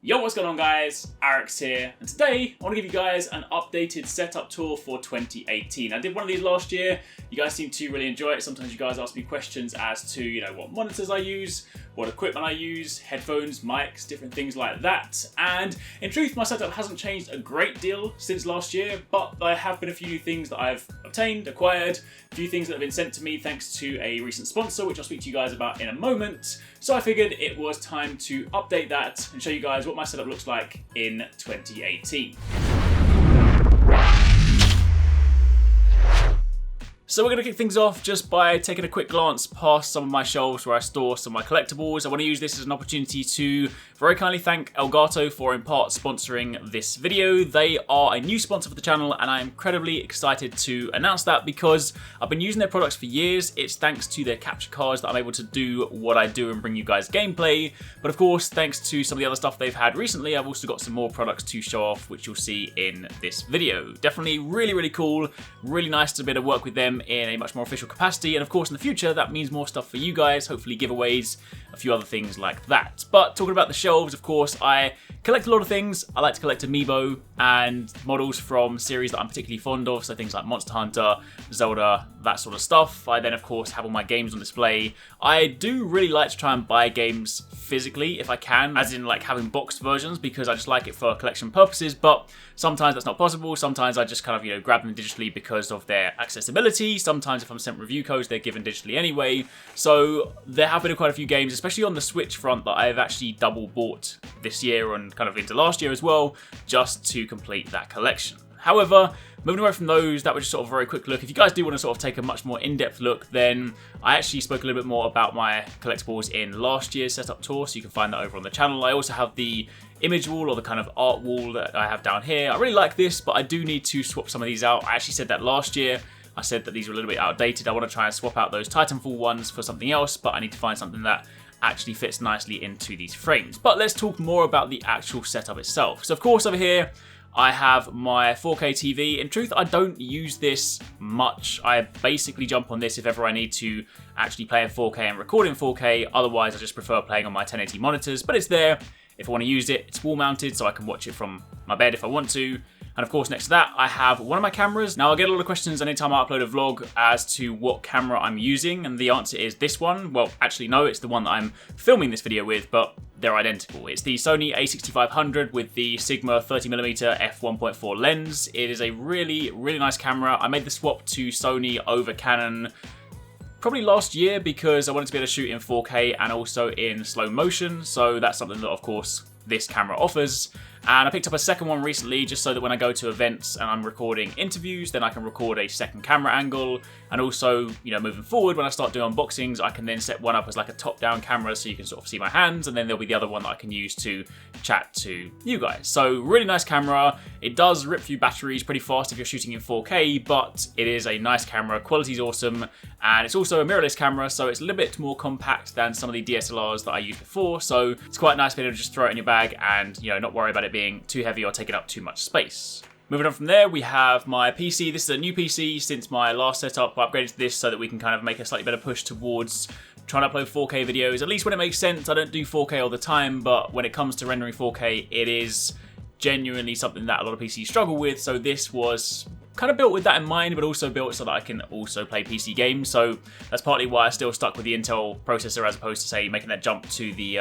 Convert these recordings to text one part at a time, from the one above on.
Yo, what's going on guys? Arekkz here, and today I want to give you guys an updated setup tour for 2018. I did one of these last year. You guys seem to really enjoy it. Sometimes you guys ask me questions as to, what monitors I use, what equipment I use, headphones, mics, different things like that. And in truth, my setup hasn't changed a great deal since last year, but there have been a few new things that I've obtained, acquired, a few things that have been sent to me thanks to a recent sponsor, which I'll speak to you guys about in a moment. So I figured it was time to update that and show you guys what my setup looks like in 2018. So we're going to kick things off just by taking a quick glance past some of my shelves where I store some of my collectibles. I want to use this as an opportunity to very kindly thank Elgato for in part sponsoring this video. They are a new sponsor for the channel and I'm incredibly excited to announce that because I've been using their products for years. It's thanks to their capture cards that I'm able to do what I do and bring you guys gameplay. But of course, thanks to some of the other stuff they've had recently, I've also got some more products to show off, which you'll see in this video. Definitely really cool, really nice to be able to work with them in a much more official capacity, and of course in the future that means more stuff for you guys, hopefully giveaways, a few other things like that. But talking about the shelves, of course, I collect a lot of things. I like to collect amiibo and models from series that I'm particularly fond of, so things like Monster Hunter, Zelda, that sort of stuff. I then of course have all my games on display. I do really like to try and buy games physically if I can, as in like having boxed versions, because I just like it for collection purposes, but sometimes that's not possible. Sometimes I just kind of grab them digitally because of their accessibility. Sometimes if I'm sent review codes, they're given digitally anyway. So there have been quite a few games, especially on the Switch front, that I've actually double bought this year and kind of into last year as well, just to complete that collection. However, moving away from those, that was just sort of a very quick look. If you guys do want to sort of take a much more in-depth look, then I actually spoke a little bit more about my collectibles in last year's setup tour, so you can find that over on the channel. I also have the image wall, or the kind of art wall that I have down here. I really like this, but I do need to swap some of these out. I actually said that last year. I said that these were a little bit outdated. I want to try and swap out those Titanfall ones for something else, but I need to find something that actually fits nicely into these frames. But let's talk more about the actual setup itself. So of course over here, I have my 4K TV. In truth, I don't use this much. I basically jump on this if ever I need to actually play in 4K and record in 4K. Otherwise, I just prefer playing on my 1080 monitors, but it's there. If I want to use it, it's wall mounted, so I can watch it from my bed if I want to. And of course, next to that, I have one of my cameras. Now, I get a lot of questions anytime I upload a vlog as to what camera I'm using, and the answer is this one. Well, actually, no, it's the one that I'm filming this video with, but they're identical. It's the Sony a6500 with the Sigma 30mm f1.4 lens. It is a really nice camera. I made the swap to Sony over Canon probably last year because I wanted to be able to shoot in 4K and also in slow motion, so that's something that, of course, this camera offers. And I picked up a second one recently just so that when I go to events and I'm recording interviews, then I can record a second camera angle. And also, moving forward, when I start doing unboxings, I can then set one up as like a top-down camera so you can sort of see my hands, and then there'll be the other one that I can use to chat to you guys. So really nice camera. It does rip through batteries pretty fast if you're shooting in 4K, but it is a nice camera. Quality's awesome, and it's also a mirrorless camera, so it's a little bit more compact than some of the DSLRs that I used before. So it's quite nice to be able to just throw it in your bag and not worry about it being too heavy or taking up too much space. Moving on from there, we have my PC. This is a new PC since my last setup. I upgraded to this so that we can kind of make a slightly better push towards trying to upload 4K videos, at least when it makes sense. I don't do 4K all the time, but when it comes to rendering 4K, it is genuinely something that a lot of PCs struggle with. So this was kind of built with that in mind, but also built so that I can also play PC games. So that's partly why I still stuck with the Intel processor as opposed to, say, making that jump to the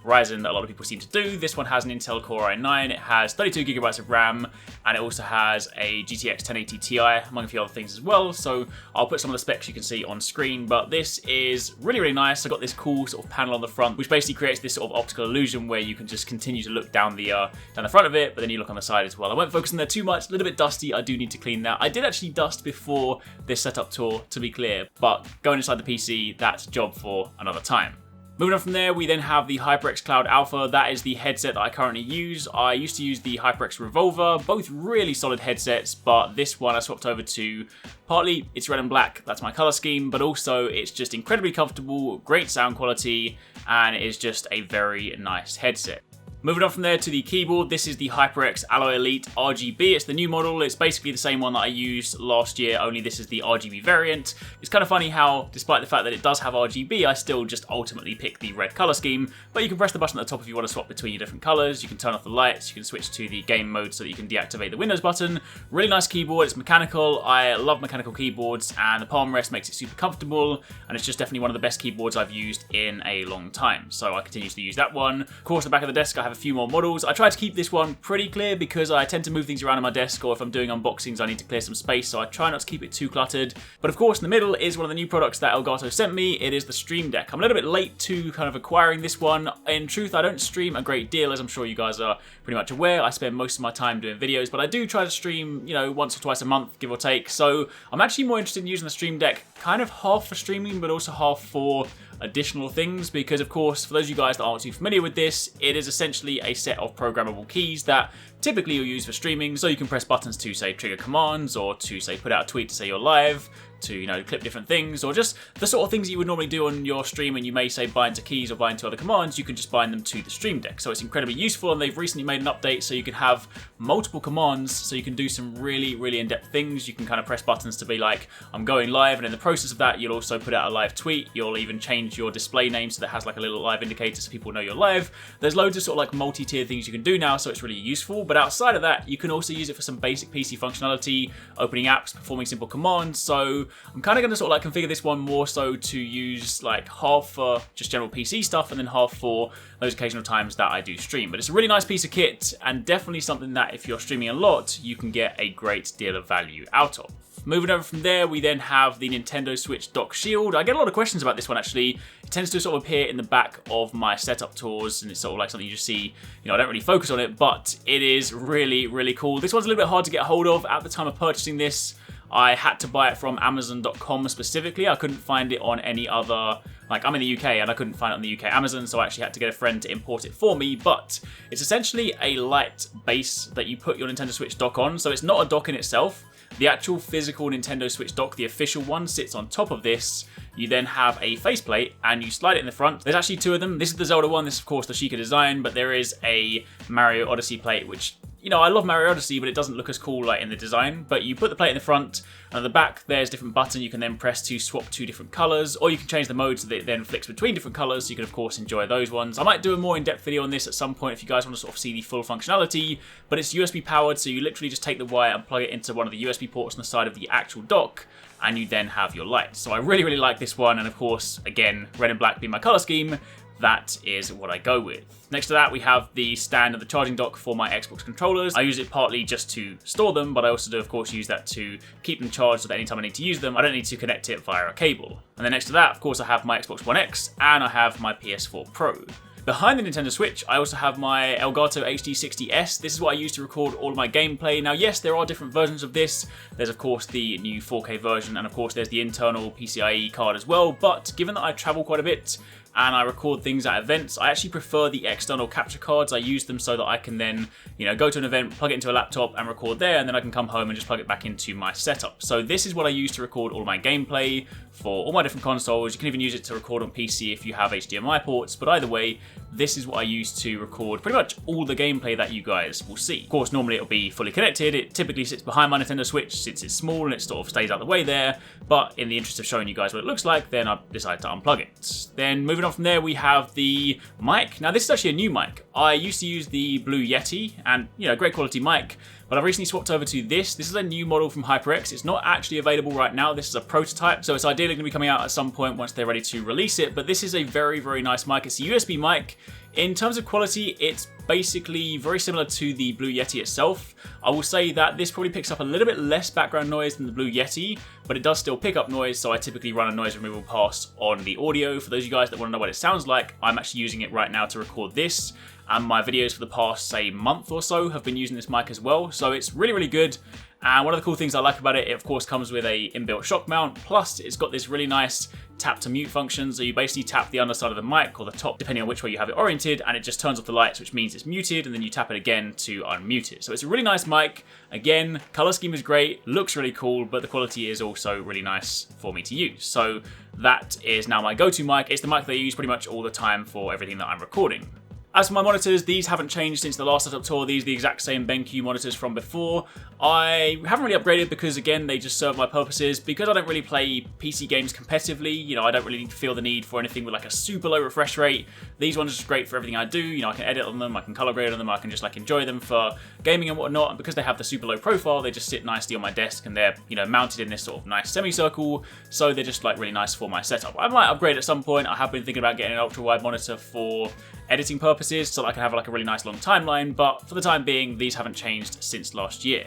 Ryzen that a lot of people seem to do. This one has an Intel Core i9, it has 32GB of RAM, and it also has a GTX 1080 Ti, among a few other things as well. So I'll put some of the specs you can see on screen, but this is really nice. I've got this cool sort of panel on the front, which basically creates this sort of optical illusion where you can just continue to look down the front of it, but then you look on the side as well. I won't focus on there too much, a little bit dusty. I do need to clean that. I did actually dust before this setup tour, to be clear, but going inside the PC, that's a job for another time. Moving on from there, we then have the HyperX Cloud Alpha. That is the headset that I currently use. I used to use the HyperX Revolver, both really solid headsets, but this one I swapped over to, partly it's red and black, that's my color scheme, but also it's just incredibly comfortable, great sound quality, and it is just a very nice headset. Moving on from there to the keyboard, this is the HyperX Alloy Elite RGB. It's the new model. It's basically the same one that I used last year, only this is the RGB variant. It's kind of funny how, despite the fact that it does have RGB, I still just ultimately pick the red color scheme. But you can press the button at the top if you want to swap between your different colors. You can turn off the lights. You can switch to the game mode so that you can deactivate the Windows button. Really nice keyboard. It's mechanical. I love mechanical keyboards, and the palm rest makes it super comfortable. And it's just definitely one of the best keyboards I've used in a long time. So I continue to use that one. Of course, the back of the desk, I have a few more models. I try to keep this one pretty clear because I tend to move things around on my desk, or if I'm doing unboxings I need to clear some space, so I try not to keep it too cluttered. But of course in the middle is one of the new products that Elgato sent me. It is the Stream Deck. I'm a little bit late to kind of acquiring this one. In truth, I don't stream a great deal, as I'm sure you guys are pretty much aware. I spend most of my time doing videos, but I do try to stream, you know, once or twice a month, give or take. So I'm actually more interested in using the Stream Deck kind of half for streaming, but also half for additional things, because of course, for those of you guys that aren't too familiar with this, it is essentially a set of programmable keys that typically you'll use for streaming. So you can press buttons to, say, trigger commands, or to, say, put out a tweet to say you're live, to, you know, clip different things, or just the sort of things you would normally do on your stream, and you may, say, bind to keys or bind to other commands. You can just bind them to the Stream Deck. So it's incredibly useful, and they've recently made an update so you can have multiple commands, so you can do some really, really in-depth things. You can kind of press buttons to be like, I'm going live, and in the process of that, you'll also put out a live tweet. You'll even change your display name so that it has like a little live indicator so people know you're live. There's loads of sort of like multi-tier things you can do now, so it's really useful. But outside of that, you can also use it for some basic PC functionality, opening apps, performing simple commands. So I'm kind of going to sort of like configure this one more so to use like half for just general PC stuff, and then half for those occasional times that I do stream. But it's a really nice piece of kit, and definitely something that if you're streaming a lot, you can get a great deal of value out of. Moving over from there, we then have the Nintendo Switch dock shield. I get a lot of questions about this one, actually. It tends to sort of appear in the back of my setup tours, and it's sort of like something you just see, you know, I don't really focus on it, but it is really, really cool. This one's a little bit hard to get hold of. At the time of purchasing this, I had to buy it from Amazon.com specifically. I couldn't find it on any other, like, I'm in the UK and I couldn't find it on the UK Amazon, so I actually had to get a friend to import it for me. But it's essentially a light base that you put your Nintendo Switch dock on. So it's not a dock in itself. The actual physical Nintendo Switch dock, the official one, sits on top of this. You then have a faceplate and you slide it in the front. There's actually two of them. This is the Zelda one. This is, of course, the Sheikah design, but there is a Mario Odyssey plate, which, you know, I love Mario Odyssey, but it doesn't look as cool like in the design. But you put the plate in the front, and at the back there's different buttons you can then press to swap two different colours, or you can change the mode so that it then flicks between different colours, so you can of course enjoy those ones. I might do a more in-depth video on this at some point if you guys want to sort of see the full functionality, but it's USB powered, so you literally just take the wire and plug it into one of the USB ports on the side of the actual dock, and you then have your light. So I really, really like this one, and of course, again, red and black being my colour scheme, that is what I go with. Next to that, we have the stand and the charging dock for my Xbox controllers. I use it partly just to store them, but I also do, of course, use that to keep them charged so that anytime I need to use them, I don't need to connect it via a cable. And then next to that, of course, I have my Xbox One X and I have my PS4 Pro. Behind the Nintendo Switch, I also have my Elgato HD60S. This is what I use to record all of my gameplay. Now, yes, there are different versions of this. There's, of course, the new 4K version, and of course, there's the internal PCIe card as well. But given that I travel quite a bit, and I record things at events, I actually prefer the external capture cards. I use them so that I can then, you know, go to an event, plug it into a laptop and record there, and then I can come home and just plug it back into my setup. So this is what I use to record all my gameplay for all my different consoles. You can even use it to record on PC if you have HDMI ports, but either way, this is what I use to record pretty much all the gameplay that you guys will see. Of course, normally it'll be fully connected. It typically sits behind my Nintendo Switch since it's small and it sort of stays out of the way there, but in the interest of showing you guys what it looks like, then I decided to unplug it. Then moving on from there, we have the mic. Now, this is actually a new mic. I used to use the Blue Yeti, and, you know, great quality mic, but I've recently swapped over to this. This is a new model from HyperX. It's not actually available right now. This is a prototype, so it's ideally going to be coming out at some point once they're ready to release it, but this is a very, very nice mic. It's a USB mic. In terms of quality, it's basically very similar to the Blue Yeti itself. I will say that this probably picks up a little bit less background noise than the Blue Yeti, but it does still pick up noise, so I typically run a noise removal pass on the audio. For those of you guys that want to know what it sounds like, I'm actually using it right now to record this, and my videos for the past, say, month or so have been using this mic as well, so it's really, really good. And one of the cool things I like about it, it of course comes with a inbuilt shock mount, plus it's got this really nice tap to mute function, so you basically tap the underside of the mic or the top, depending on which way you have it oriented, and it just turns off the lights, which means it's muted, and then you tap it again to unmute it. So it's a really nice mic. Again, color scheme is great, looks really cool, but the quality is also really nice for me to use. So that is now my go-to mic. It's the mic that I use pretty much all the time for everything that I'm recording. As for my monitors, these haven't changed since the last setup tour. These are the exact same BenQ monitors from before. I haven't really upgraded because, again, they just serve my purposes. Because I don't really play PC games competitively, you know, I don't really feel the need for anything with like a super low refresh rate. These ones are just great for everything I do. You know, I can edit on them, I can color grade on them, I can just like enjoy them for gaming and whatnot. And because they have the super low profile, they just sit nicely on my desk and they're, you know, mounted in this sort of nice semicircle. So they're just like really nice for my setup. I might upgrade at some point. I have been thinking about getting an ultra wide monitor for editing purposes so that I can have like a really nice long timeline, but for the time being, these haven't changed since last year.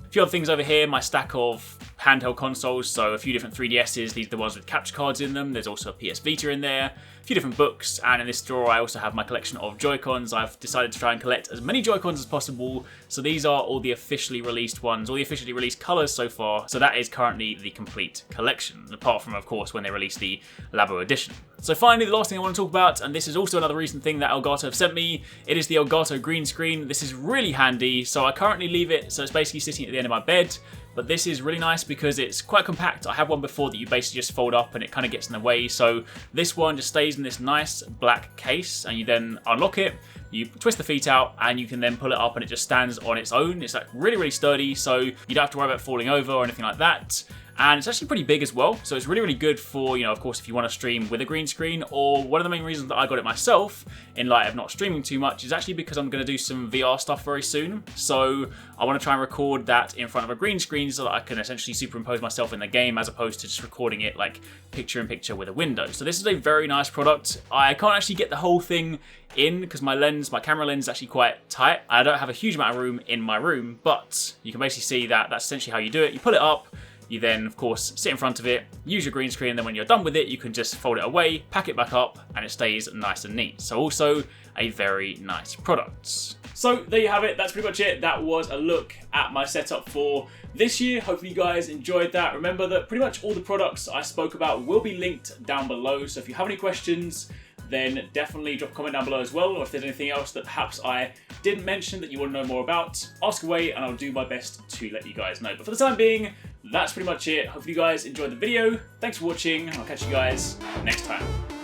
A few other things over here, my stack of handheld consoles, so a few different 3DSs, these are the ones with capture cards in them, there's also a PS Vita in there, a few different books, and in this drawer I also have my collection of Joy-Cons. I've decided to try and collect as many Joy-Cons as possible, so these are all the officially released ones, all the officially released colours so far, so that is currently the complete collection, apart from, of course, when they release the Labo edition. So finally, the last thing I want to talk about, and this is also another recent thing that Elgato have sent me, it is the Elgato green screen. This is really handy, so I currently leave it, so it's basically sitting at the end of my bed, but this is really nice because it's quite compact. I had one before that you basically just fold up and it kind of gets in the way, so this one just stays in this nice black case, and you then unlock it, you twist the feet out, and you can then pull it up and it just stands on its own. It's like really, really sturdy, so you don't have to worry about falling over or anything like that. And it's actually pretty big as well, so it's really, really good for, you know, of course, if you want to stream with a green screen, or one of the main reasons that I got it myself, in light of not streaming too much, is actually because I'm going to do some VR stuff very soon. So I want to try and record that in front of a green screen so that I can essentially superimpose myself in the game as opposed to just recording it like picture-in-picture with a window. So this is a very nice product. I can't actually get the whole thing in because my camera lens is actually quite tight. I don't have a huge amount of room in my room, but you can basically see that that's essentially how you do it. You pull it up, you then, of course, sit in front of it, use your green screen, and then when you're done with it, you can just fold it away, pack it back up, and it stays nice and neat. So also a very nice product. So there you have it. That's pretty much it. That was a look at my setup for this year. Hopefully you guys enjoyed that. Remember that pretty much all the products I spoke about will be linked down below. So if you have any questions, then definitely drop a comment down below as well, or if there's anything else that perhaps I didn't mention that you want to know more about, ask away and I'll do my best to let you guys know. But for the time being, that's pretty much it. Hopefully you guys enjoyed the video. Thanks for watching, and I'll catch you guys next time.